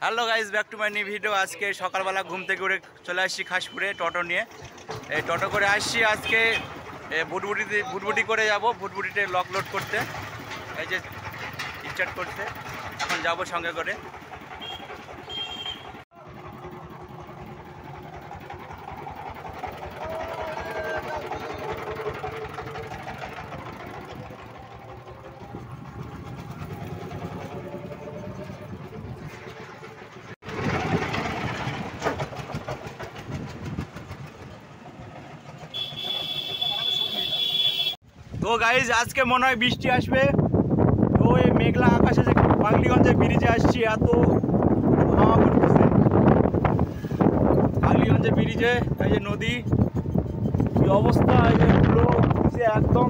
Hello guys, back to my new video. আজকে সকালবেলা ঘুম থেকে উঠে চলে আসছি খাসপুরে টোটো নিয়ে। এই টোটো করে আসছি আজকে ভুটভুটি করে যাব, ভুটভুটিতে লক লোড করতে। এই যে স্টার্ট করতে, এখন যাব সঙ্গে করে। তো গাইজ আজকে মনে হয় বৃষ্টি আসবে। তো এই মেঘলা আকাশে যে পাগলিগঞ্জের ব্রিজে আসছি, এত হাওয়া করতেছে। পাগলিগঞ্জের ব্রিজে এই যে নদী, কি অবস্থা, এই যে পুরো ব্রিজে একদম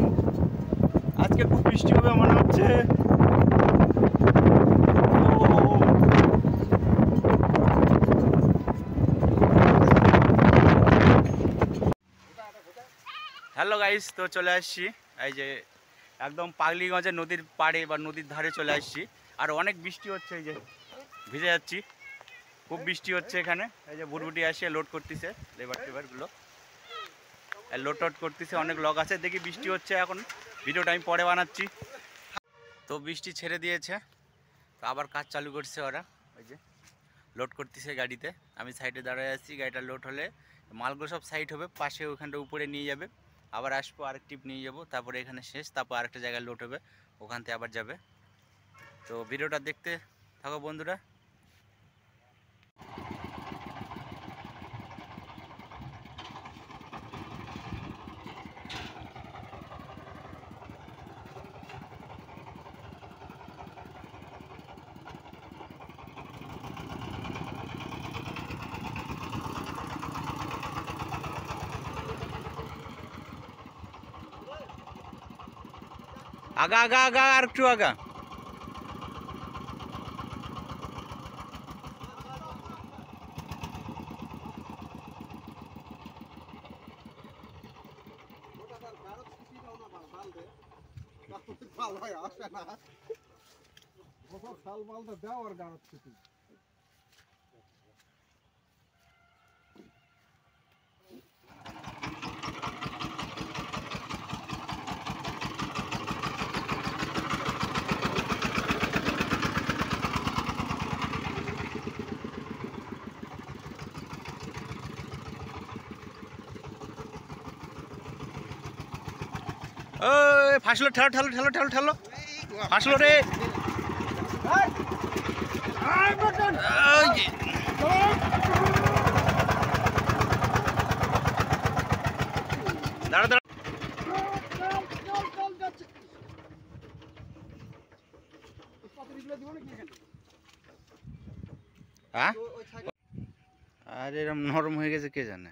আজকে খুব বৃষ্টি হবে মনে হচ্ছে। হ্যালো গাইস, তো চলে আসছি এই যে একদম পাগলিগঞ্জের নদীর পাড়ে বা নদীর ধারে চলে আসছি। আর অনেক বৃষ্টি হচ্ছে, এই যে ভিজে যাচ্ছি, খুব বৃষ্টি হচ্ছে এখানে। এই যে ভুটভুটি আসে লোড করতেছে, লেবারগুলো লোড টোড করতেছে, অনেক লগ আছে। দেখি বৃষ্টি হচ্ছে, এখন ভিডিওটা আমি পরে বানাচ্ছি। তো বৃষ্টি ছেড়ে দিয়েছে, তো আবার কাজ চালু করছে ওরা। ওই যে লোড করতেছে গাড়িতে, আমি সাইডে দাঁড়ায় আছি। গাড়িটা লোড হলে মালগুলো সব সাইড হবে, পাশে ওখানটা উপরে নিয়ে যাবে, আবার আসবো আরেক টিপ নিয়ে যাবো, তারপরে এখানে শেষ, তারপর আরেকটা জায়গায় লোড হবে, ওখান থেকে আবার যাবে। তো ভিডিওটা দেখতে থাকো বন্ধুরা। আগা আগা আগা, আর একটু আগা। ফাঁসলো, ঠেলো ঠেলো ঠেলো ঠেলো ঠেলো, ফাঁসলো রে। দাঁড়া দাঁড়া, হ্যাঁ আর এরকম নরম হয়ে গেছে কে জানে।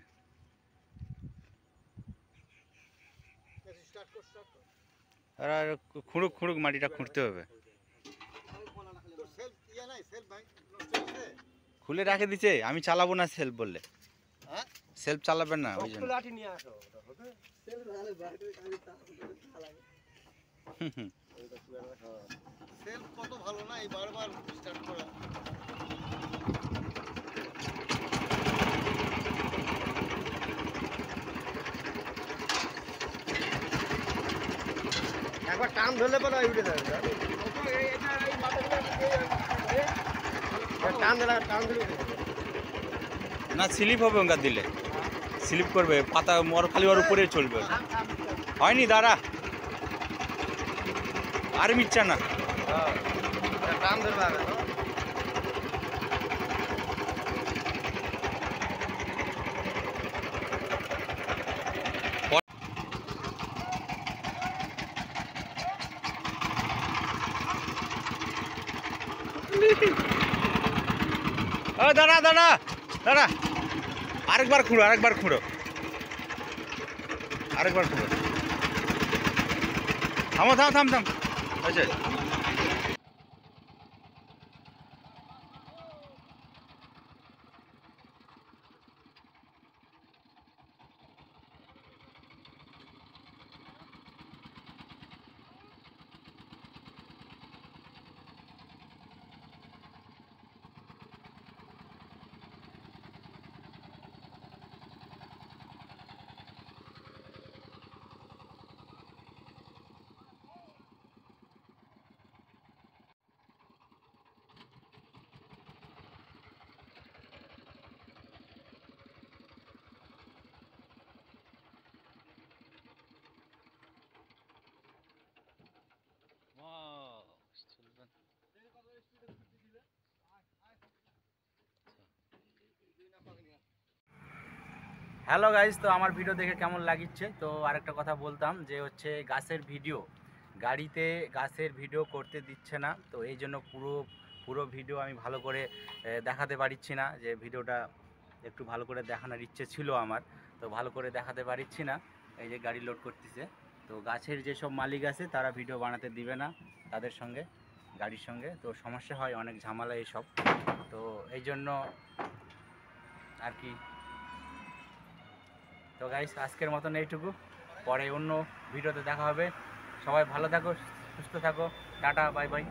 আর খুঁড়ুক খুঁড়ুক, মাটিটা খুঁড়তে হবে। খুলে রাখে দিছে, আমি চালাবো না সেলফ বললে। সেলফ চালাবেন না ওই জন্য। কত ভালো না, এই বারবার স্টার্ট করা। একবার টান ধরলে পরে উঠে যাবে। টান ধরে না, স্লিপ হবে ওঙ্গা দিলে, স্লিপ করবে, পাতা মর খালি ওর উপরে চলবে। হয়নি, দাঁড়া, আর মিচ্ছা না, টান ধরবে আগে। দাঁড়া দাঁড়া দাঁড়া, আরেকবার খুঁড়ো, আরেকবার খুঁড়ো, আরেকবার খুঁড়ো। থামো থাম থাম থাম, আচ্ছা। হ্যালো গাইস, তো আমার ভিডিও দেখে কেমন লাগিচ্ছে? তো আরেকটা কথা বলতাম যে হচ্ছে গাছের ভিডিও, গাড়িতে গাছের ভিডিও করতে দিচ্ছে না। তো এই জন্য পুরো পুরো ভিডিও আমি ভালো করে দেখাতে পারছি না। যে ভিডিওটা একটু ভালো করে দেখানোর ইচ্ছে ছিল আমার, তো ভালো করে দেখাতে পারছি না। এই যে গাড়ি লোড করতেছে, তো গাছের যেসব মালিক আছে তারা ভিডিও বানাতে দিবে না তাদের সঙ্গে, গাড়ির সঙ্গে। তো সমস্যা হয়, অনেক ঝামেলা এইসব। তো এই জন্য আর কি। তো গাইস, আজকের মতন এইটুকু। পরে অন্য ভিডিওতে দেখা হবে। সবাই ভালো থাকো, সুস্থ থাকো। Tata, bye bye.